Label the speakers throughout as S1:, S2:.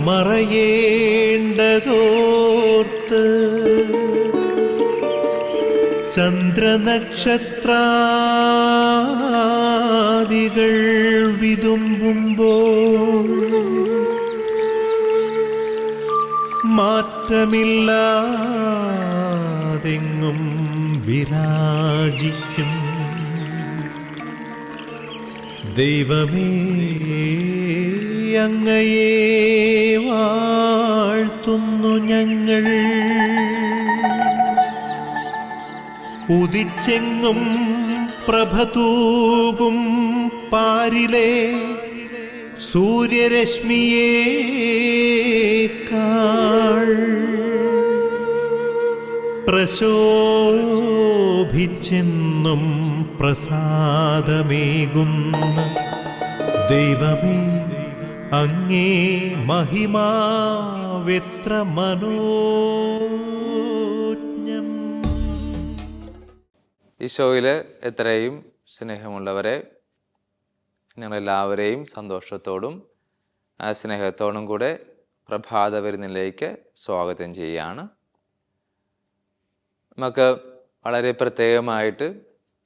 S1: മറയേണ്ടതോർത്ത് ചന്ദ്രനക്ഷത്രാദികൾ വിതുമ്പുമ്പോൾ മാറ്റമില്ലാതെങ്ങും വിരാജിക്കും ദൈവമേ, അങ്ങയെ വാഴ്ത്തുന്നു ഞങ്ങൾ. ഉദിച്ചെങ്ങും പ്രഭതൂകും പാരിലെ സൂര്യരശ്മിയേക്കാൾ പ്രശോഭിച്ചെന്നും പ്രസാദമേകുന്ന ദൈവമേ, അങ്ങേ മഹിമാവെത്ര മനോജ്ഞം.
S2: ഈശോയിൽ എത്രയും സ്നേഹമുള്ളവരെ, ഞങ്ങളെല്ലാവരെയും സന്തോഷത്തോടും സ്നേഹത്തോടും കൂടെ പ്രഭാത വിരുന്നിലേക്ക് സ്വാഗതം ചെയ്യുകയാണ്. നമുക്ക് വളരെ പ്രത്യേകമായിട്ട്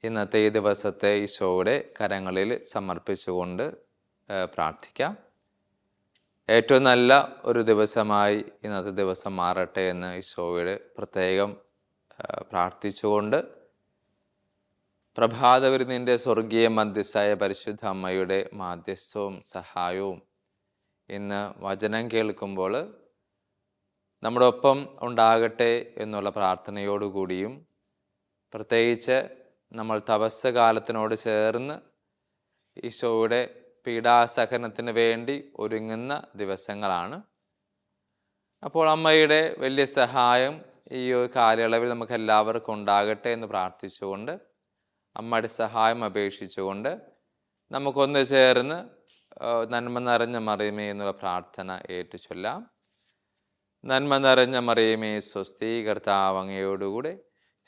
S2: ഇന്നത്തെ ഈ ദിവസത്തെ ഈശോയുടെ കരങ്ങളിൽ സമർപ്പിച്ചുകൊണ്ട് പ്രാർത്ഥിക്കാം. ഏറ്റവും നല്ല ഒരു ദിവസമായി ഇന്നത്തെ ദിവസം മാറട്ടെ എന്ന് ഈശോയുടെ പ്രത്യേകം പ്രാർത്ഥിച്ചുകൊണ്ട് പ്രഭാത വിരുന്നിൻ്റെ സ്വർഗീയ മധ്യസ്ഥയായ പരിശുദ്ധ അമ്മയുടെ മാധ്യസ്ഥവും സഹായവും ഇന്ന് വചനം കേൾക്കുമ്പോൾ നമ്മുടെ ഒപ്പം ഉണ്ടാകട്ടെ എന്നുള്ള പ്രാർത്ഥനയോടുകൂടിയും, പ്രത്യേകിച്ച് നമ്മൾ തപസ് കാലത്തിനോട് ചേർന്ന് ഈശോയുടെ പീഡാസഹനത്തിന് വേണ്ടി ഒരുങ്ങുന്ന ദിവസങ്ങളാണ്. അപ്പോൾ അമ്മയുടെ വലിയ സഹായം ഈ ഒരു കാലയളവിൽ നമുക്ക് എല്ലാവർക്കും ഉണ്ടാകട്ടെ എന്ന് പ്രാർത്ഥിച്ചുകൊണ്ട്, അമ്മയുടെ സഹായം അപേക്ഷിച്ചുകൊണ്ട് നമുക്കൊന്ന് ചേർന്ന് നന്മ നിറഞ്ഞ മറിയമേ എന്നുള്ള പ്രാർത്ഥന ഏറ്റു ചൊല്ലാം. നന്മ നിറഞ്ഞ മറിയമേ സ്വസ്തി, കർത്താവ് അങ്ങയോടുകൂടെ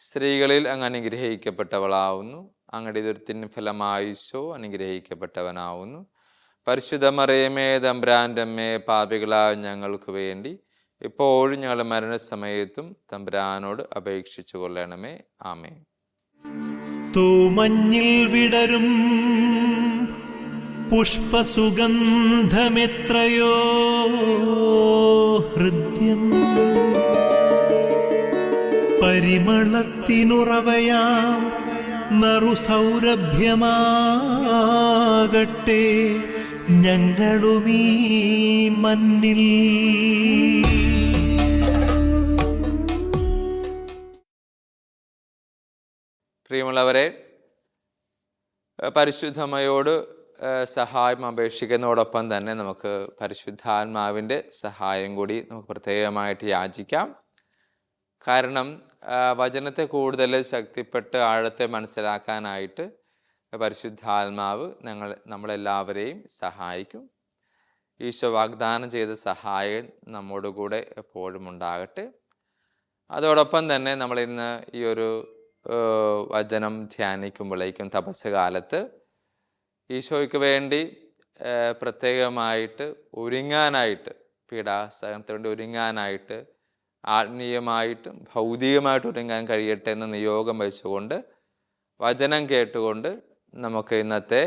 S2: സ്ത്രീകളിൽ അങ്ങ് അനുഗ്രഹിക്കപ്പെട്ടവളാവുന്നു. അങ്ങയുടെ ദുരിതത്തിൻ ഫലമായി ഈശോ അനുഗ്രഹിക്കപ്പെട്ടവനാവുന്നു. പരിശുദ്ധ മറിയമേ തമ്പുരാൻ്റെ അമ്മേ, പാപികളായ ഞങ്ങൾക്ക് വേണ്ടി ഇപ്പോഴും ഞങ്ങളുടെ മരണസമയത്തും തമ്പുരാനോട് അപേക്ഷിച്ചു കൊള്ളണമേ. ആമേൻ.
S1: തൂമഞ്ഞിൽ വിടരും പുഷ്പസുഗന്ധമെത്രയോ ഹൃദ്യം, പരിമളത്തിനുറവയാം നറുസൗരഭ്യമാകട്ടെ ഞങ്ങളുമീ മണ്ണിൽ.
S2: പ്രിയമുള്ളവരെ, പരിശുദ്ധമ്മയോട് സഹായം അപേക്ഷിക്കുന്നതോടൊപ്പം തന്നെ നമുക്ക് പരിശുദ്ധാത്മാവിൻ്റെ സഹായം കൂടി നമുക്ക് പ്രത്യേകമായിട്ട് യാചിക്കാം. കാരണം വചനത്തെ കൂടുതൽ ശക്തിപ്പെട്ട് ആഴത്തെ മനസ്സിലാക്കാനായിട്ട് പരിശുദ്ധാത്മാവ് നമ്മളെല്ലാവരെയും സഹായിക്കും. ഈശോ വാഗ്ദാനം ചെയ്ത സഹായം നമ്മോട് കൂടെ എപ്പോഴും ഉണ്ടാകട്ടെ. അതോടൊപ്പം തന്നെ നമ്മളിന്ന് ഈ ഒരു വചനം ധ്യാനിക്കുമ്പോഴേക്കും തപസ് കാലത്ത് ഈശോയ്ക്ക് വേണ്ടി പ്രത്യേകമായിട്ട് ഒരുങ്ങാനായിട്ട്, പീഡാസഹനത്തിന് വേണ്ടി ഒരുങ്ങാനായിട്ട്, ആത്മീയമായിട്ടും ഭൗതികമായിട്ടും ഒരുങ്ങാൻ കഴിയട്ടെ എന്ന നിയോഗം വെച്ചുകൊണ്ട് വചനം കേട്ടുകൊണ്ട് നമുക്ക് ഇന്നത്തെ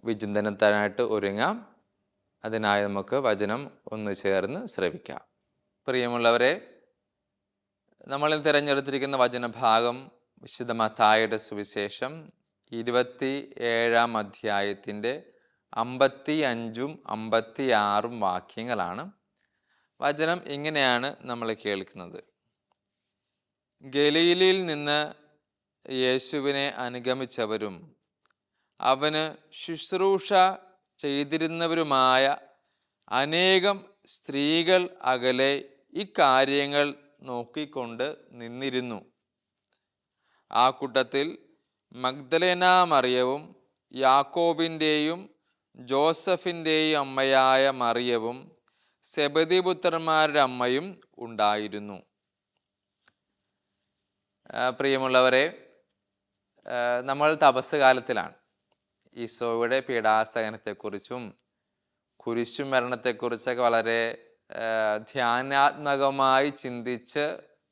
S2: വിചിന്തനത്തിനായിട്ട് ഒരുങ്ങാം. അതിനായി നമുക്ക് വചനം ഒന്ന് ചേർന്ന് ശ്രവിക്കാം. പ്രിയമുള്ളവരെ, നമ്മളിൽ തിരഞ്ഞെടുത്തിരിക്കുന്ന വചനഭാഗം വിശുദ്ധ മത്തായിയുടെ സുവിശേഷം 27-ാം അധ്യായത്തിൻ്റെ 55-ഉം 56-ഉം വാക്യങ്ങളാണ്. വചനം ഇങ്ങനെയാണ് നമ്മൾ കേൾക്കുന്നത്. ഗലീലയിൽ നിന്ന് യേശുവിനെ അനുഗമിച്ചവരും അവന് ശുശ്രൂഷ ചെയ്തിരുന്നവരുമായ അനേകം സ്ത്രീകൾ അകലെ ഇക്കാര്യങ്ങൾ നോക്കിക്കൊണ്ട് നിന്നിരുന്നു. ആ കൂട്ടത്തിൽ മഗ്ദലേന മറിയവും യാക്കോബിൻ്റെയും ജോസഫിൻ്റെയും അമ്മയായ മറിയവും സെബദിപുത്രന്മാരുടെ അമ്മയും ഉണ്ടായിരുന്നു. പ്രിയമുള്ളവരെ, നമ്മൾ തപസ് കാലത്തിലാണ്. ഈശോയുടെ പീഡാസഹനത്തെക്കുറിച്ചും കുരിശു മരണത്തെക്കുറിച്ചൊക്കെ വളരെ ധ്യാനാത്മകമായി ചിന്തിച്ച്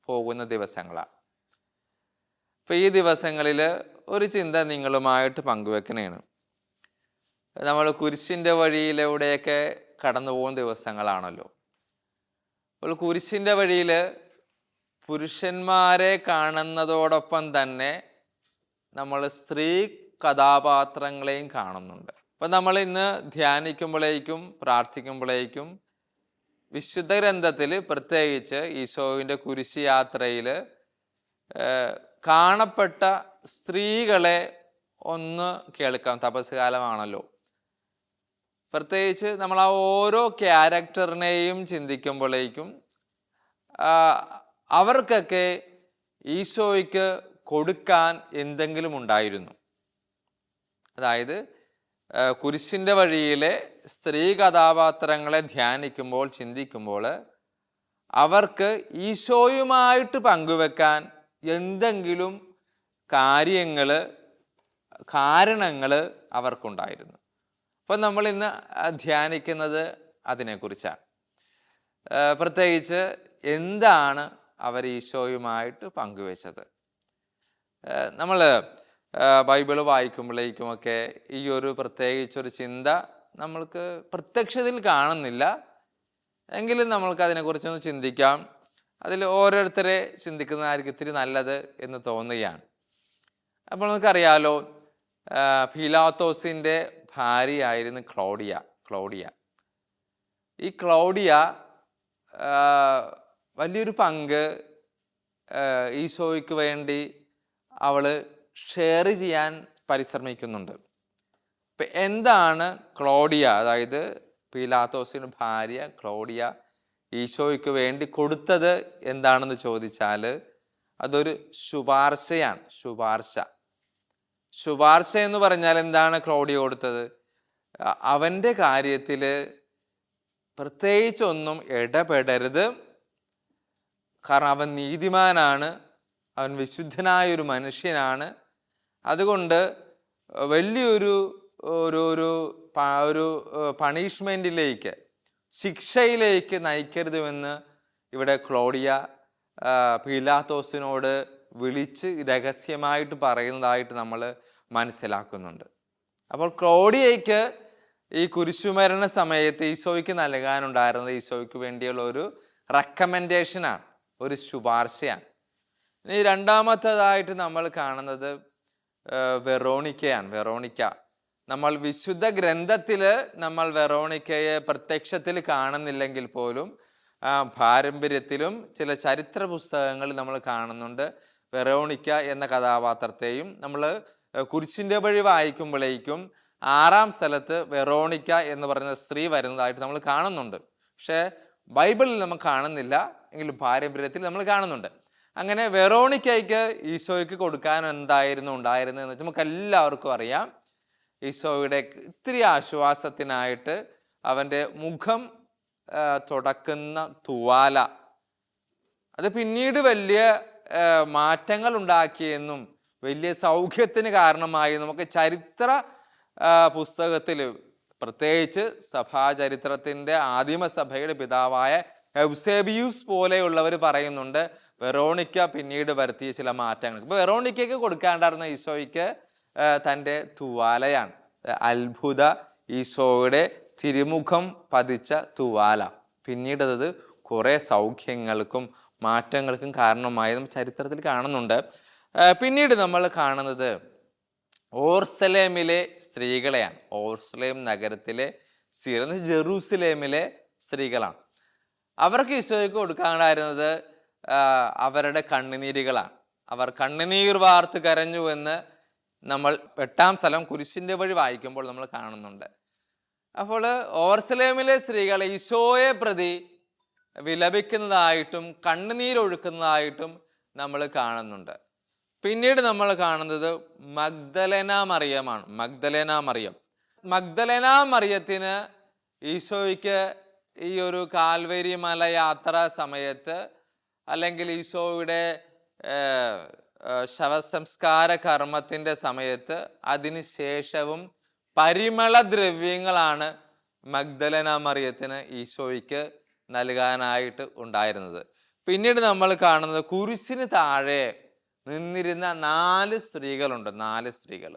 S2: പോകുന്ന ദിവസങ്ങളാണ്. ഇപ്പം ഈ ദിവസങ്ങളിൽ ഒരു ചിന്ത നിങ്ങളുമായിട്ട് പങ്കുവെക്കണേണ്. നമ്മൾ കുരിശിൻ്റെ വഴിയിലൂടെയൊക്കെ കടന്നു പോകുന്ന ദിവസങ്ങളാണല്ലോ. അപ്പോൾ കുരിശിൻ്റെ വഴിയിൽ പുരുഷന്മാരെ കാണുന്നതോടൊപ്പം തന്നെ നമ്മൾ സ്ത്രീ കഥാപാത്രങ്ങളെയും കാണുന്നുണ്ട്. അപ്പം നമ്മൾ ഇന്ന് ധ്യാനിക്കുമ്പോഴേക്കും പ്രാർത്ഥിക്കുമ്പോഴേക്കും വിശുദ്ധ ഗ്രന്ഥത്തിൽ പ്രത്യേകിച്ച് ഈശോവിൻ്റെ കുരിശ് യാത്രയിൽ കാണപ്പെട്ട സ്ത്രീകളെ ഒന്ന് കേൾക്കാം. തപസ് കാലമാണല്ലോ. പ്രത്യേകിച്ച് നമ്മൾ ആ ഓരോ ക്യാരക്ടറിനെയും ചിന്തിക്കുമ്പോഴേക്കും അവർക്കൊക്കെ ഈശോയ്ക്ക് കൊടുക്കാൻ എന്തെങ്കിലും ഉണ്ടായിരുന്നു. അതായത് കുരിശിൻ്റെ വഴിയിലെ സ്ത്രീ കഥാപാത്രങ്ങളെ ധ്യാനിക്കുമ്പോൾ ചിന്തിക്കുമ്പോൾ അവർക്ക് ഈശോയുമായിട്ട് പങ്കുവെക്കാൻ എന്തെങ്കിലും കാരണങ്ങൾ അവർക്കുണ്ടായിരുന്നു. അപ്പം നമ്മൾ ഇന്ന് ധ്യാനിക്കുന്നത് അതിനെക്കുറിച്ചാണ്. പ്രത്യേകിച്ച് എന്താണ് അവർ ഈശോയുമായിട്ട് പങ്കുവെച്ചത്. നമ്മൾ ബൈബിള് വായിക്കുമ്പോഴേക്കുമൊക്കെ ഈ ഒരു പ്രത്യേകിച്ചൊരു ചിന്ത നമ്മൾക്ക് പ്രത്യക്ഷത്തിൽ കാണുന്നില്ല. എങ്കിലും നമ്മൾക്ക് അതിനെക്കുറിച്ചൊന്ന് ചിന്തിക്കാം. അതിൽ ഓരോരുത്തരെ ചിന്തിക്കുന്നതായിരിക്കും ഇത്തിരി നല്ലത് എന്ന് തോന്നുകയാണ്. അപ്പോൾ നമുക്കറിയാലോ, പീലാത്തോസിൻ്റെ ഭാര്യയായിരുന്നു ക്ലൗഡിയ. ഈ ക്ലൗഡിയ വലിയൊരു പങ്ക് ഈശോയ്ക്ക് വേണ്ടി അവൾ ഷെയർ ചെയ്യാൻ പരിശ്രമിക്കുന്നുണ്ട്. ഇപ്പം എന്താണ് ക്ലൗഡിയ, അതായത് പീലാത്തോസിൻ്റെ ഭാര്യ ക്ലൗഡിയ ഈശോയ്ക്ക് വേണ്ടി കൊടുത്തത് എന്താണെന്ന് ചോദിച്ചാൽ അതൊരു ശുപാർശയാണ്. ശുപാർശ എന്ന് പറഞ്ഞാൽ എന്താണ് ക്ലൗഡിയ കൊടുത്തത്? അവൻ്റെ കാര്യത്തിൽ പ്രത്യേകിച്ചൊന്നും ഇടപെടരുത്, കാരണം അവൻ നീതിമാനാണ്, അവൻ വിശുദ്ധനായൊരു മനുഷ്യനാണ്. അതുകൊണ്ട് വലിയൊരു ഒരു പണിഷ്മെൻറ്റിലേക്ക്, ശിക്ഷയിലേക്ക് നയിക്കരുതുമെന്ന് ഇവിടെ ക്ലൗഡിയ പീലാത്തോസിനോട് വിളിച്ച് രഹസ്യമായിട്ട് പറയുന്നതായിട്ട് നമ്മൾ മനസ്സിലാക്കുന്നുണ്ട്. അപ്പോൾ ക്ലൗഡിയയ്ക്ക് ഈ കുരിശുമരണ സമയത്ത് ഈശോയ്ക്ക് നൽകാനുണ്ടായിരുന്നത് ഈശോയ്ക്ക് വേണ്ടിയുള്ള ഒരു റെക്കമെൻഡേഷനാണ്, ഒരു ശുപാർശയാണ്. ഇനി രണ്ടാമത്തേതായിട്ട് നമ്മൾ കാണുന്നത് വെറോണിക്ക. നമ്മൾ വിശുദ്ധ ഗ്രന്ഥത്തിൽ നമ്മൾ വെറോണിക്കയെ പ്രത്യക്ഷത്തിൽ കാണുന്നില്ലെങ്കിൽ പോലും പാരമ്പര്യത്തിലും ചില ചരിത്ര പുസ്തകങ്ങളിൽ നമ്മൾ കാണുന്നുണ്ട് വെറോണിക്ക എന്ന കഥാപാത്രത്തെയും. നമ്മൾ കുരിശിൻ്റെ വഴി വായിക്കുമ്പോഴേക്കും 6-ാം സ്ഥലത്ത് വെറോണിക്ക എന്ന് പറയുന്ന സ്ത്രീ വരുന്നതായിട്ട് നമ്മൾ കാണുന്നുണ്ട്. പക്ഷേ ബൈബിളിൽ നമ്മൾ കാണുന്നില്ല, എങ്കിലും പാരമ്പര്യത്തിൽ നമ്മൾ കാണുന്നുണ്ട്. അങ്ങനെ വെറോണിക്കയ്ക്ക് ഈശോയ്ക്ക് കൊടുക്കാൻ എന്തായിരുന്നു ഉണ്ടായിരുന്നതെന്ന് വെച്ചാൽ നമുക്ക് എല്ലാവർക്കും അറിയാം. ഈശോയുടെ ഇത്തിരി ആശ്വാസത്തിനായിട്ട് അവൻ്റെ മുഖം തുടക്കുന്ന തുവാല, അത് പിന്നീട് വലിയ മാറ്റങ്ങൾ ഉണ്ടാക്കിയെന്നും വലിയ സൗഖ്യത്തിന് കാരണമായി നമുക്ക് ചരിത്ര പുസ്തകത്തിൽ, പ്രത്യേകിച്ച് സഭാചരിത്രത്തിൻ്റെ ആദിമസഭയുടെ പിതാവായ എവ്സേബിയൂസ് പോലെയുള്ളവർ പറയുന്നുണ്ട് വെറോണിക്ക പിന്നീട് വരുത്തിയ ചില മാറ്റങ്ങൾ. ഇപ്പോൾ വെറോണിക്കയ്ക്ക് കൊടുക്കാണ്ടായിരുന്ന ഈശോയ്ക്ക് തൻ്റെ തുവാലയാണ്, അത്ഭുത ഈശോയുടെ തിരുമുഖം പതിച്ച തുവാല. പിന്നീട് അത് കുറേ സൗഖ്യങ്ങൾക്കും മാറ്റങ്ങൾക്കും കാരണമായി നമ്മൾ ചരിത്രത്തിൽ കാണുന്നുണ്ട്. പിന്നീട് നമ്മൾ കാണുന്നത് ഓർസലേമിലെ സ്ത്രീകളെയാണ്. ഓർസലേം നഗരത്തിലെ ജെറൂസലേമിലെ സ്ത്രീകളാണ്. അവർക്ക് ഈശോയ്ക്ക് കൊടുക്കാനായിരുന്നത് അവരുടെ കണ്ണുനീരുകളാണ്. അവർ കണ്ണുനീർ വാർത്ത് കരഞ്ഞു എന്ന് നമ്മൾ 8-ാം സ്ഥലം കുരിശിൻ്റെ വഴി വായിക്കുമ്പോൾ നമ്മൾ കാണുന്നുണ്ട്. അപ്പോൾ ഓർസലേമിലെ സ്ത്രീകൾ ഈശോയെ പ്രതി വിലപിക്കുന്നതായിട്ടും കണ്ണുനീരൊഴുക്കുന്നതായിട്ടും നമ്മൾ കാണുന്നുണ്ട്. പിന്നീട് നമ്മൾ കാണുന്നത് മഗ്ദലേന മറിയമാണ്. മഗ്ദലേന മറിയത്തിന് ഈശോയ്ക്ക് ഈ ഒരു കാൽവരി മല യാത്ര സമയത്ത്, അല്ലെങ്കിൽ ഈശോയുടെ ശവസംസ്കാര കർമ്മത്തിൻ്റെ സമയത്ത്, അതിനുശേഷവും പരിമള ദ്രവ്യങ്ങളാണ് മഗ്ദലേന മറിയത്തിന് ഈശോയ്ക്ക് നൽകാനായിട്ട് ഉണ്ടായിരുന്നത്. പിന്നീട് നമ്മൾ കാണുന്നത് കുരിശിന് താഴെ നിന്നിരുന്ന 4 സ്ത്രീകളുണ്ട്. 4 സ്ത്രീകൾ,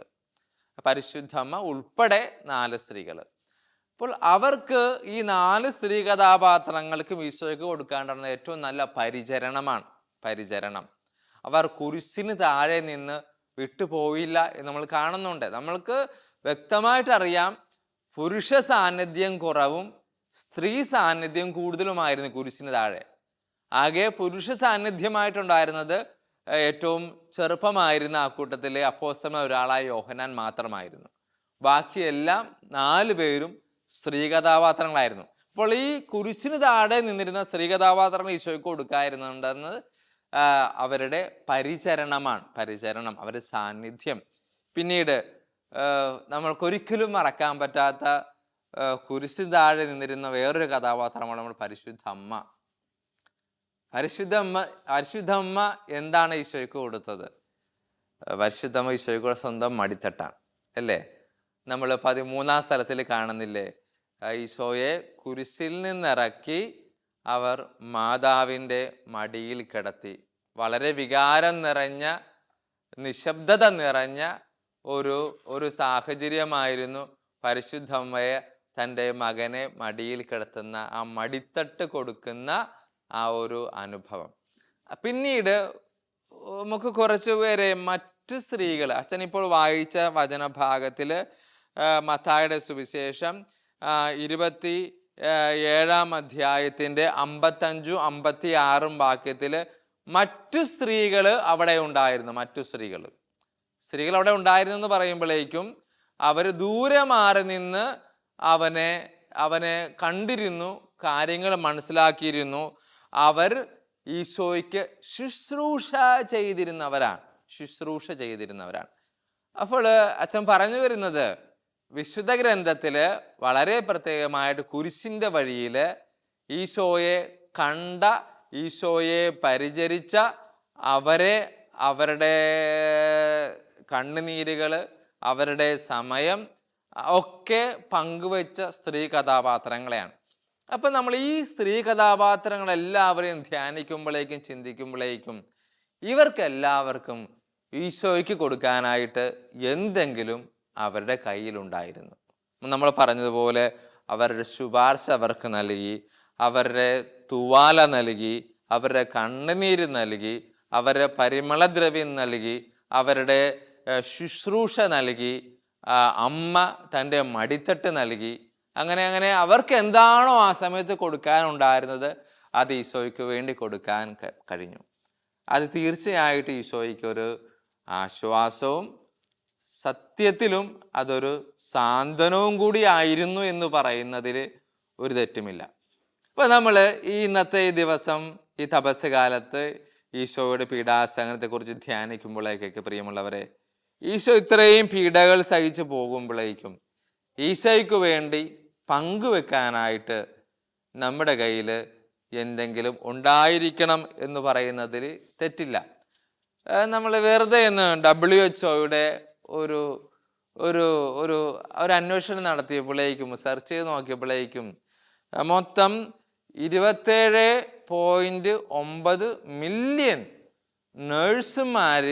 S2: പരിശുദ്ധമ്മ ഉൾപ്പെടെ 4 സ്ത്രീകൾ. അപ്പോൾ അവർക്ക് ഈ 4 സ്ത്രീ കഥാപാത്രങ്ങൾക്കും ഈശോയ്ക്ക് കൊടുക്കാണ്ടുള്ള ഏറ്റവും നല്ല പരിചരണമാണ്. പരിചരണം. അവർ കുരിശിന് താഴെ നിന്ന് വിട്ടുപോയില്ല എന്ന് നമ്മൾ കാണുന്നുണ്ട്. നമ്മൾക്ക് വ്യക്തമായിട്ടറിയാം, പുരുഷ സാന്നിധ്യം കുറവും സ്ത്രീ സാന്നിധ്യം കൂടുതലുമായിരുന്നു കുരിശിന് താഴെ. ആകെ പുരുഷ സാന്നിധ്യമായിട്ടുണ്ടായിരുന്നത് ഏറ്റവും ചെറുപ്പമായിരുന്ന ആ കൂട്ടത്തിലെ അപ്പോസ്തലനായ ഒരാളായ യോഹന്നാൻ മാത്രമായിരുന്നു. ബാക്കിയെല്ലാം 4 പേരും സ്ത്രീ കഥാപാത്രങ്ങളായിരുന്നു. അപ്പോൾ ഈ കുരിശിന് താഴെ നിന്നിരുന്ന സ്ത്രീ കഥാപാത്രങ്ങൾ ഈശോയ്ക്ക് കൊടുക്കായിരുന്നുണ്ടെന്ന് അവരുടെ പരിചരണമാണ്. പരിചരണം, അവരുടെ സാന്നിധ്യം. പിന്നീട് നമ്മൾക്കൊരിക്കലും മറക്കാൻ പറ്റാത്ത കുരിശിന് താഴെ നിന്നിരുന്ന വേറൊരു കഥാപാത്രമാണ് നമ്മൾ പരിശുദ്ധ അമ്മ. പരിശുദ്ധമ്മ എന്താണ് ഈശോയ്ക്ക് കൊടുത്തത്? പരിശുദ്ധമ്മ ഈശോയ്ക്ക് സ്വന്തം മടിത്തട്ടാണ്, അല്ലേ? നമ്മൾ 13-ാം സ്ഥലത്തിൽ കാണുന്നില്ലേ, ഈശോയെ കുരിശിൽ നിന്നിറക്കി അവർ മാതാവിൻ്റെ മടിയിൽ കിടത്തി. വളരെ വികാരം നിറഞ്ഞ, നിശബ്ദത നിറഞ്ഞ ഒരു സാഹചര്യമായിരുന്നു പരിശുദ്ധമ്മയെ തൻ്റെ മകനെ മടിയിൽ കിടത്തുന്ന ആ മടിത്തട്ട് കൊടുക്കുന്ന ആ ഒരു അനുഭവം. പിന്നീട് നമുക്ക് കുറച്ചു പേരെ മറ്റ് സ്ത്രീകൾ, അച്ഛൻ ഇപ്പോൾ വായിച്ച വചനഭാഗത്തിൽ മത്തായിയുടെ സുവിശേഷം 27-ാം അധ്യായത്തിൻ്റെ 55-ഉം 56-ഉം വാക്യത്തിൽ മറ്റു സ്ത്രീകൾ അവിടെ ഉണ്ടായിരുന്നു. മറ്റു സ്ത്രീകൾ അവിടെ ഉണ്ടായിരുന്നു എന്ന് പറയുമ്പോഴേക്കും അവർ ദൂരെ മാറി നിന്ന് അവനെ കണ്ടിരുന്നു, കാര്യങ്ങൾ മനസ്സിലാക്കിയിരുന്നു. അവർ ഈശോയ്ക്ക് ശുശ്രൂഷ ചെയ്തിരുന്നവരാണ്. അപ്പോൾ അച്ഛൻ പറഞ്ഞു വരുന്നത്, വിശുദ്ധ ഗ്രന്ഥത്തില് വളരെ പ്രത്യേകമായിട്ട് കുരിശിന്റെ വഴിയിൽ ഈശോയെ കണ്ട, ഈശോയെ പരിചരിച്ച, അവരുടെ കണ്ണുനീരുകൾ, അവരുടെ സമയം ഒക്കെ പങ്കുവെച്ച സ്ത്രീ കഥാപാത്രങ്ങളെയാണ്. അപ്പം നമ്മൾ ഈ സ്ത്രീ കഥാപാത്രങ്ങളെല്ലാവരെയും ധ്യാനിക്കുമ്പോഴേക്കും ചിന്തിക്കുമ്പോഴേക്കും ഇവർക്കെല്ലാവർക്കും ഈശോയ്ക്ക് കൊടുക്കാനായിട്ട് എന്തെങ്കിലും അവരുടെ കയ്യിലുണ്ടായിരുന്നു. നമ്മൾ പറഞ്ഞതുപോലെ അവരുടെ ശുപാർശ അവർക്ക് നൽകി, അവരുടെ തുവാല നൽകി, അവരുടെ കണ്ണുനീര് നൽകി, അവരുടെ പരിമളദ്രവ്യം നൽകി, അവരുടെ ശുശ്രൂഷ നൽകി, അമ്മ തൻ്റെ മടിത്തട്ട് നൽകി. അങ്ങനെ അവർക്ക് എന്താണോ ആ സമയത്ത് കൊടുക്കാനുണ്ടായിരുന്നത് അത് ഈശോയ്ക്ക് വേണ്ടി കൊടുക്കാൻ കഴിഞ്ഞു. അത് തീർച്ചയായിട്ടും ഈശോയ്ക്കൊരു ആശ്വാസവും സത്യത്തിലും അതൊരു സാന്ത്വനവും കൂടി ആയിരുന്നു എന്ന് പറയുന്നതിൽ ഒരു തെറ്റുമില്ല. അപ്പോൾ നമ്മൾ ഇന്നത്തെ ദിവസം, ഈ തപസ് കാലത്ത് ഈശോയുടെ പീഡാസഹനത്തെക്കുറിച്ച് ധ്യാനിക്കുമ്പോഴേക്കൊക്കെ പ്രിയമുള്ളവരെ, ഈശോ ഇത്രയും പീഡകൾ സഹിച്ചു പോകുമ്പോഴേക്കും ഈശോയ്ക്ക് വേണ്ടി പങ്കുവെക്കാനായിട്ട് നമ്മുടെ കയ്യിൽ എന്തെങ്കിലും ഉണ്ടായിരിക്കണം എന്ന് പറയുന്നതിൽ തെറ്റില്ല. നമ്മൾ വെറുതെ WHO ഒരു ഒരു ഒരു അന്വേഷണം നടത്തിയപ്പോഴേക്കും, സെർച്ച് ചെയ്ത് നോക്കിയപ്പോഴേക്കും മൊത്തം 27.9 മില്യൺ നേഴ്സുമാർ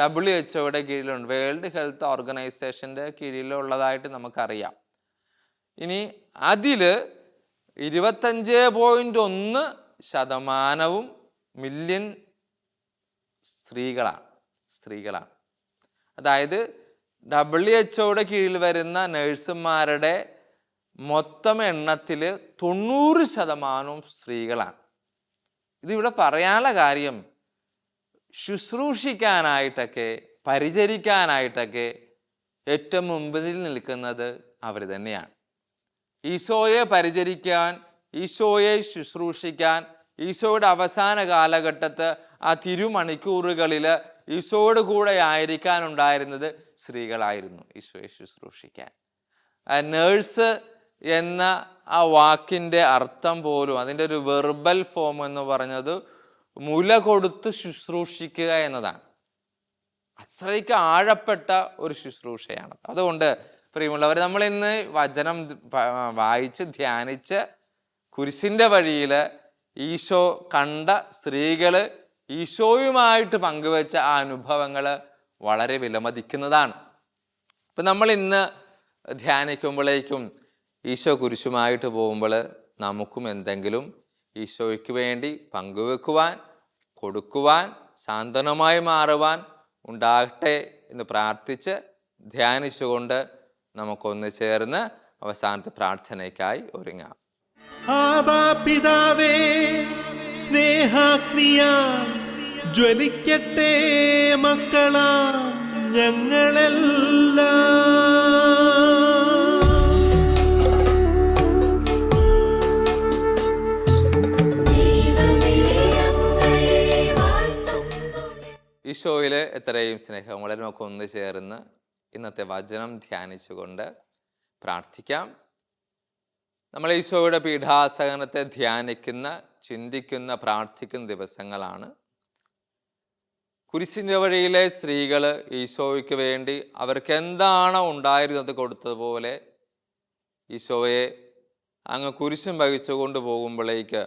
S2: WHO കീഴിലുണ്ട്. വേൾഡ് ഹെൽത്ത് ഓർഗനൈസേഷൻ്റെ കീഴിലുള്ളതായിട്ട് നമുക്കറിയാം. ഇനി അതിൽ 25.1% മില്യൺ സ്ത്രീകളാണ്. അതായത് WHO കീഴിൽ വരുന്ന നഴ്സുമാരുടെ മൊത്തം എണ്ണത്തിൽ 90% സ്ത്രീകളാണ്. ഇതിവിടെ പറയാനുള്ള കാര്യം, ശുശ്രൂഷിക്കാനായിട്ടൊക്കെ പരിചരിക്കാനായിട്ടൊക്കെ ഏറ്റവും മുമ്പിൽ നിൽക്കുന്നത് അവർ തന്നെയാണ്. ഈശോയെ പരിചരിക്കാൻ, ഈശോയെ ശുശ്രൂഷിക്കാൻ, ഈശോയുടെ അവസാന കാലഘട്ടത്ത് ആ തിരുമണിക്കൂറുകളിൽ ഈശോയോട് കൂടെ ആയിരിക്കാനുണ്ടായിരുന്നത് സ്ത്രീകളായിരുന്നു. ഈശോയെ ശുശ്രൂഷിക്കാൻ. നേഴ്സ് എന്ന ആ വാക്കിൻ്റെ അർത്ഥം പോലും, അതിൻ്റെ ഒരു വെർബൽ ഫോം എന്ന് പറഞ്ഞത് മുല കൊടുത്ത് ശുശ്രൂഷിക്കുക എന്നതാണ്. അത്രയ്ക്ക് ആഴപ്പെട്ട ഒരു ശുശ്രൂഷയാണ്. അതുകൊണ്ട് പ്രിയമുള്ളവർ, നമ്മൾ ഇന്ന് വചനം വായിച്ച് ധ്യാനിച്ച് കുരിശിൻ്റെ വഴിയിൽ ഈശോ കണ്ട സ്ത്രീകൾ ഈശോയുമായിട്ട് പങ്കുവെച്ച ആ അനുഭവങ്ങൾ വളരെ വിലമതിക്കുന്നതാണ്. ഇപ്പം നമ്മൾ ഇന്ന് ധ്യാനിക്കുമ്പോഴേക്കും ഈശോ കുരിശുമായിട്ട് പോകുമ്പോൾ നമുക്കും എന്തെങ്കിലും ഈശോയ്ക്ക് വേണ്ടി പങ്കുവെക്കുവാൻ, കൊടുക്കുവാൻ, സാന്ത്വനമായി മാറുവാൻ ഉണ്ടാകട്ടെ എന്ന് പ്രാർത്ഥിച്ച് ധ്യാനിച്ചുകൊണ്ട് നമുക്കൊന്ന് ചേർന്ന് അവസാനത്തെ പ്രാർത്ഥനയ്ക്കായി ഒരുങ്ങാം.
S1: ആബാ പിതാവേ, സ്നേഹാഗ്നിയാൽ ജ്വലിക്കട്ടെ മക്കളാ ഞങ്ങളെല്ലാം.
S2: ഈശോയിൽ എത്രയും സ്നേഹം വളരെ നമുക്ക് ഒന്ന് ചേർന്ന് ഇന്നത്തെ വചനം ധ്യാനിച്ചുകൊണ്ട് പ്രാർത്ഥിക്കാം. നമ്മൾ ഈശോയുടെ പീഠാസഹനത്തെ ധ്യാനിക്കുന്ന, ചിന്തിക്കുന്ന, പ്രാർത്ഥിക്കുന്ന ദിവസങ്ങളാണ്. കുരിശിൻ്റെ വഴിയിലെ സ്ത്രീകൾ ഈശോയ്ക്ക് വേണ്ടി അവർക്ക് എന്താണോ ഉണ്ടായിരുന്നത് കൊടുത്തതുപോലെ ഈശോയെ അങ്ങ് കുരിശും വഹിച്ചുകൊണ്ട് പോകുമ്പോഴേക്ക്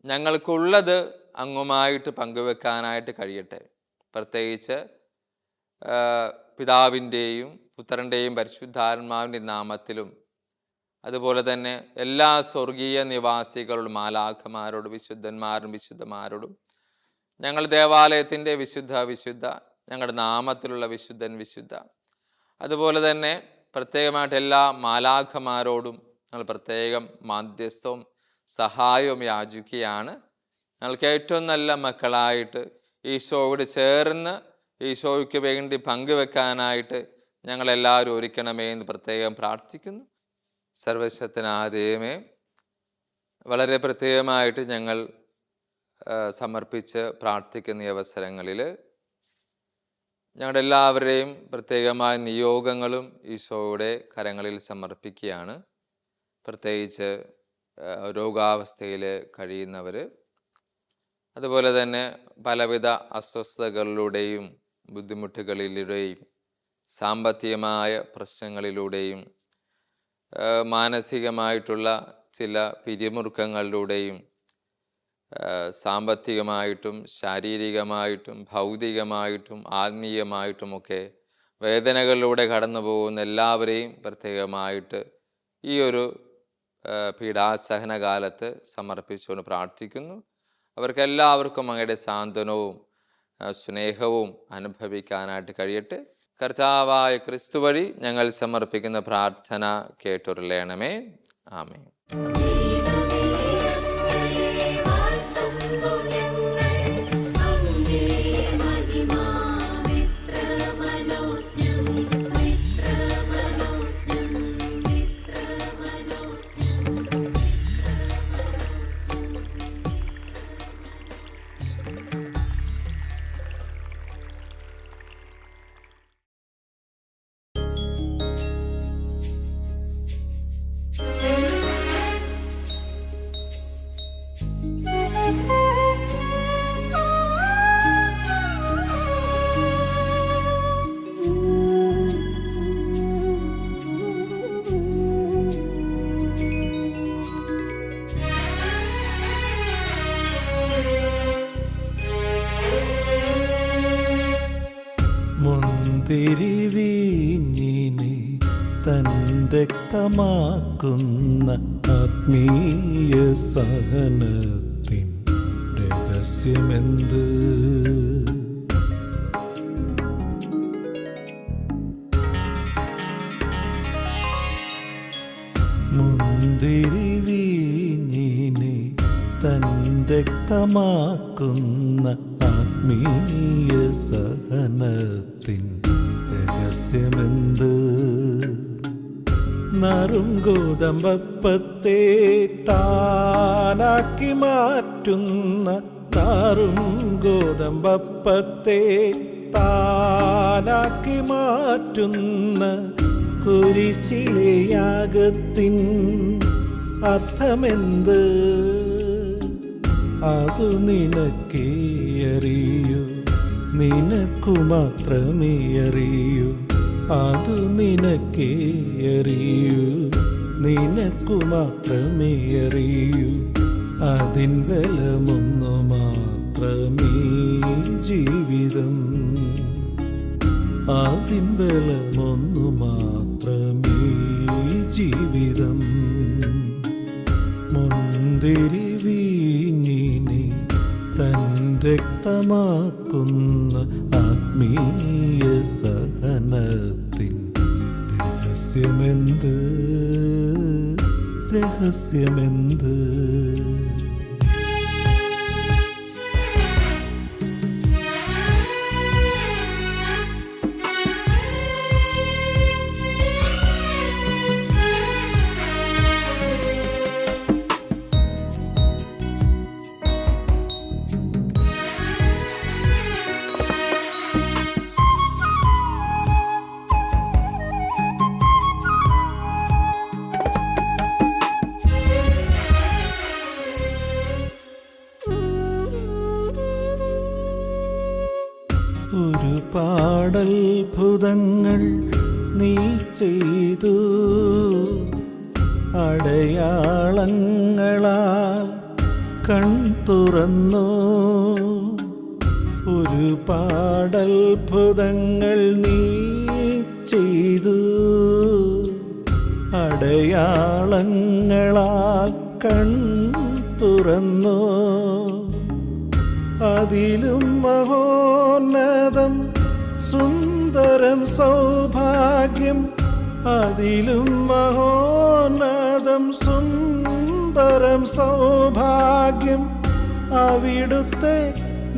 S2: ഞങ്ങൾക്കുള്ളത് അങ്ങുമായിട്ട് പങ്കുവെക്കാനായിട്ട് കഴിയട്ടെ. പ്രത്യേകിച്ച് പിതാവിൻ്റെയും പുത്രൻ്റെയും പരിശുദ്ധാത്മാവിൻ്റെ നാമത്തിലും അതുപോലെ തന്നെ എല്ലാ സ്വർഗീയ നിവാസികളോടും, മാലാഖമാരോടും, വിശുദ്ധന്മാരും വിശുദ്ധമാരോടും, ഞങ്ങൾ ദേവാലയത്തിൻ്റെ വിശുദ്ധ, ഞങ്ങളുടെ നാമത്തിലുള്ള വിശുദ്ധ, അതുപോലെ തന്നെ പ്രത്യേകമായിട്ട് എല്ലാ മാലാഖമാരോടും ഞങ്ങൾ പ്രത്യേകം മാധ്യസ്ഥവും സഹായവും യാചിക്കുകയാണ്. ഞങ്ങൾക്ക് ഏറ്റവും നല്ല മക്കളായിട്ട് ഈശോയോട് ചേർന്ന് ഈശോയ്ക്ക് വേണ്ടി പങ്കുവെക്കാനായിട്ട് ഞങ്ങളെല്ലാവരും ഒരുക്കണമേ എന്ന് പ്രത്യേകം പ്രാർത്ഥിക്കുന്നു. സർവശക്തനായ ദൈവമേ, വളരെ പ്രത്യേകമായിട്ട് ഞങ്ങൾ സമർപ്പിച്ച് പ്രാർത്ഥിക്കുന്ന ഈ അവസരങ്ങളിൽ ഞങ്ങളുടെ എല്ലാവരുടെയും പ്രത്യേകമായ നിയോഗങ്ങളും ഈശോയുടെ കരങ്ങളിൽ സമർപ്പിക്കുകയാണ്. പ്രത്യേകിച്ച് രോഗാവസ്ഥയിൽ കഴിയുന്നവർ, അതുപോലെ തന്നെ പലവിധ അസ്വസ്ഥതകളിലൂടെയും ബുദ്ധിമുട്ടുകളിലൂടെയും സാമ്പത്തികമായ പ്രശ്നങ്ങളിലൂടെയും മാനസികമായിട്ടുള്ള ചില പിരിമുറുക്കങ്ങളിലൂടെയും സാമ്പത്തികമായിട്ടും ശാരീരികമായിട്ടും ഭൗതികമായിട്ടും ആത്മീയമായിട്ടുമൊക്കെ വേദനകളിലൂടെ കടന്നു പോകുന്ന എല്ലാവരെയും പ്രത്യേകമായിട്ട് ഈ ഒരു പീഡാസഹന കാലത്ത് സമർപ്പിച്ചുകൊണ്ട് പ്രാർത്ഥിക്കുന്നു. അവർക്കെല്ലാവർക്കും അങ്ങയുടെ സാന്ത്വനവും സ്നേഹവും അനുഭവിക്കാനായിട്ട് കഴിയട്ടെ. കർത്താവായ ക്രിസ്തു വഴി ഞങ്ങൾ സമർപ്പിക്കുന്ന പ്രാർത്ഥന കേട്ടുരളയണമേ. ആമേൻ.
S1: തിരുവീഞ്ഞിനെ തൻ രക്തമാക്കുന്ന ആത്മീയ സഹനത്തിൻ രഹസ്യമെന്ത്? മുന്തിരിവീഞ്ഞിനെ തൻ രക്തമാക്കുന്ന ആത്മീയ സഹനത്തിൻ രഹസ്യമെന്ത്? നറും ഗോതമ്പപ്പത്തെ താനാക്കി മാറ്റുന്ന, നറും ഗോതമ്പപ്പത്തെ താനാക്കി മാറ്റുന്ന കുരിശിലെ യാഗത്തിൻ അർത്ഥമെന്ത്? അതു നിനക്കേ അറിയൂ, നിനക്കു മാത്രമേ അറിയൂ. അതു നിനക്കേ അറിയൂ, നിനക്കു മാത്രമേ അറിയൂ. അതിൻ ബലമൊന്നു മാത്രമേ ജീവിതം. അതിൻ ബലമൊന്നു മാത്രമേ ജീവിതം. മുന്തിരി വീഞ്ഞിനെ തൻ രക്തമാക്കുന്ന ആത്മീയ സഹനത്തിൻ രഹസ്യമെന്ത്? രഹസ്യമെന്ത്? ഒരുപാടത്ഭുതങ്ങൾ നീ ചെയ്തു, അടയാളങ്ങളാൽ കൺ തുറന്നു. ഒരുപാടത്ഭുതങ്ങൾ നീ ചെയ്തു, അടയാളങ്ങളാൽ കൺ തുറന്നു. അതിലും മഹോന്നതം സുന്ദരം സൗഭാഗ്യം, അതിലും മഹോന്നതം സുന്ദരം സൗഭാഗ്യം അവിടുത്തെ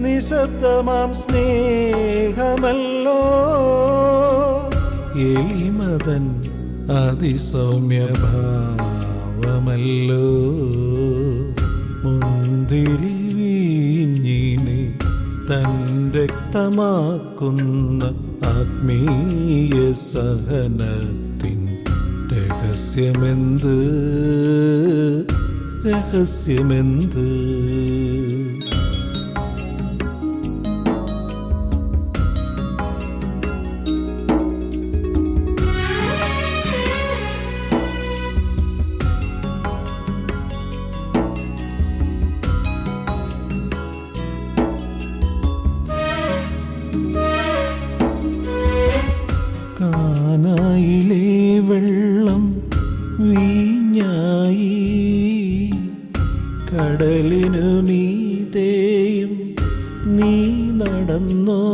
S1: നിശബ്ദമാം സ്നേഹമല്ലോ. എളിമതൻ അതിസൗമ്യഭാവമല്ലോ. മുന്തിരി വീഞ്ഞിനെ തൻ രക്തമാക്കുന്ന ആത്മീയ സഹനത്തിൻ രഹസ്യമെന്ത്? രഹസ്യമെന്ത്? കാനായിലെ വെള്ളം വീഞ്ഞായി, കടലിനു മീതെയും നീ നടന്നോ.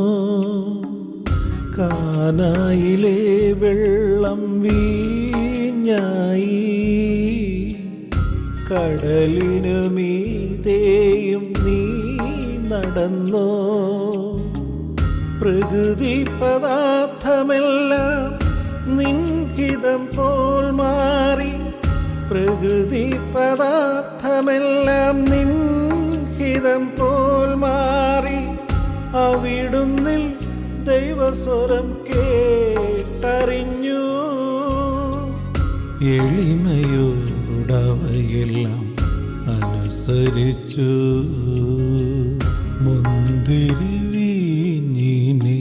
S1: കാനായിലെ വെള്ളം വീഞ്ഞായി, കടലിനു മീതെയും നീ നടന്നോ. പ്രകൃതി പദാർത്ഥമെല്ലാം നിൻഹിതം പോൽ മാറി, പ്രകൃതി പദാർത്ഥമെല്ലാം നിൻഹിതം പോൽ മാറി. അവിടുന്നിൽ ദൈവസ്വരം കേട്ടറിഞ്ഞു. എളിമയോടവയെല്ലാം അനുസരിച്ചു. മുന്തിരി വീഞ്ഞിനെ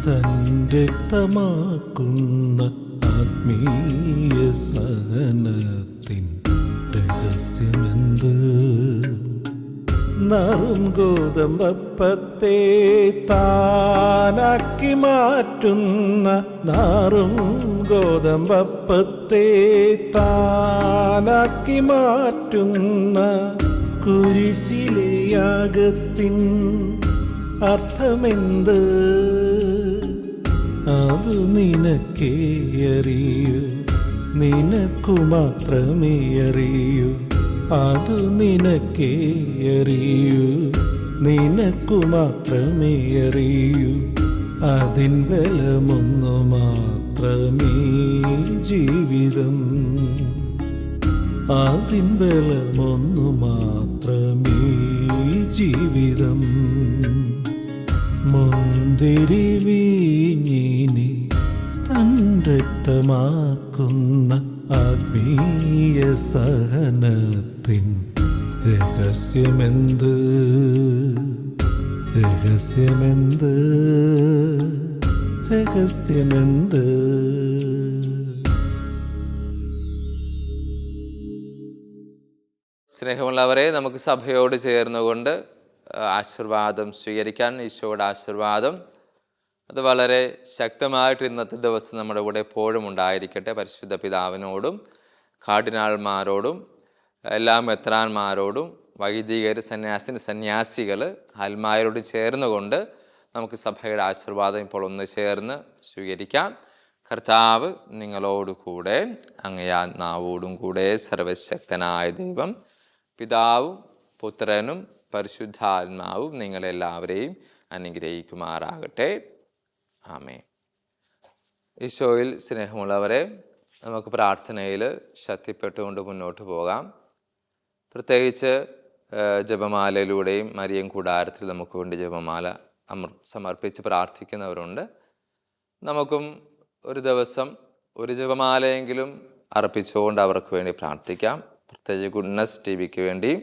S1: തൻ രക്തമാക്കുന്ന ആത്മീയ സഹനത്തിൻ രഹസ്യമെന്ത്? നറും ഗോതമ്പപ്പത്തെ താനാക്കി മാറ്റുന്ന, നാറും ഗോതമ്പപ്പത്തെ താനാക്കി മാറ്റുന്ന കുരിശിലെ യാഗത്തിൻ അർത്ഥമെന്ത്? അതു നിനക്കേ അറിയൂ. നിനക്കു മാത്രമേ അറിയൂ. അതു നിനക്കേ അറിയൂ. നിനക്കു മാത്രമേ അറിയൂ. അതിൻ ബലമൊന്നു മാത്രമേ ജീവിതം. അതിൻ ബലമൊന്നു മാത്രമേ ജീവിതം. മുന്തിരി വീഞ്ഞിനെ തൻ രക്തമാക്കുന്ന ആത്മീയ സഹനത്തിൻ രഹസ്യമെന്ത്? രഹസ്യമെന്ത്? രഹസ്യമെന്ത്?
S2: സ്നേഹമുള്ളവരെ, നമുക്ക് സഭയോട് ചേർന്നുകൊണ്ട് ആശീർവാദം സ്വീകരിക്കാൻ. ഈശോയുടെ ആശീർവാദം അത് വളരെ ശക്തമായിട്ട് ഇന്നത്തെ ദിവസം നമ്മുടെ കൂടെ എപ്പോഴും ഉണ്ടായിരിക്കട്ടെ. പരിശുദ്ധ പിതാവിനോടും കാർഡിനാൾമാരോടും എല്ലാ മെത്രാന്മാരോടും വൈദികർ, സന്യാസികൾ, ആത്മാരോട് ചേർന്നുകൊണ്ട് നമുക്ക് സഭയുടെ ആശീർവാദം ഇപ്പോൾ ഒന്ന് ചേർന്ന് സ്വീകരിക്കാം. കർത്താവ് നിങ്ങളോട് കൂടെ, അങ്ങേ ആത്മാവോടും കൂടെ. സർവശക്തനായ ദൈവം പിതാവും പുത്രനും പരിശുദ്ധാത്മാവും നിങ്ങളെല്ലാവരെയും അനുഗ്രഹിക്കുമാറാകട്ടെ. ആമേൻ. ഈശോയിൽ സ്നേഹമുള്ളവരെ, നമുക്ക് പ്രാർത്ഥനയിൽ ശക്തിപ്പെട്ടുകൊണ്ട് മുന്നോട്ട് പോകാം. പ്രത്യേകിച്ച് ജപമാലയിലൂടെയും മരിയൻ കൂടാരത്തിൽ നമുക്ക് വേണ്ടി ജപമാല സമർപ്പിച്ച് പ്രാർത്ഥിക്കുന്നവരുണ്ട്. നമുക്കും ഒരു ദിവസം ഒരു ജപമാലയെങ്കിലും അർപ്പിച്ചുകൊണ്ട് അവർക്ക് വേണ്ടി പ്രാർത്ഥിക്കാം. പ്രത്യേകിച്ച് ഗുഡ്നസ് ടി വിക്ക് വേണ്ടിയും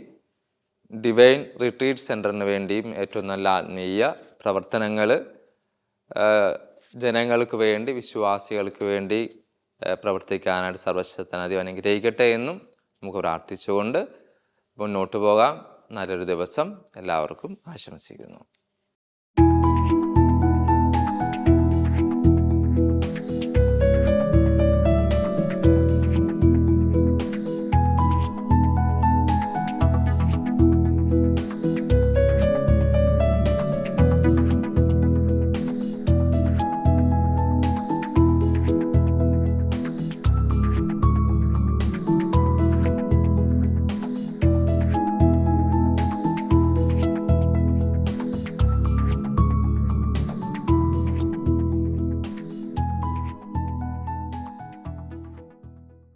S2: ഡിവൈൻ റിട്രീറ്റ് സെൻറ്ററിന് വേണ്ടിയും ഏറ്റവും നല്ല ആത്മീയ പ്രവർത്തനങ്ങൾ ജനങ്ങൾക്ക് വേണ്ടി, വിശ്വാസികൾക്ക് വേണ്ടി പ്രവർത്തിക്കാനായിട്ട് സർവശക്തനായ അനുഗ്രഹിക്കട്ടെ എന്നും നമുക്ക് പ്രാർത്ഥിച്ചുകൊണ്ട് മുന്നോട്ട് പോകാം. നല്ലൊരു ദിവസം എല്ലാവർക്കും ആശംസിക്കുന്നു.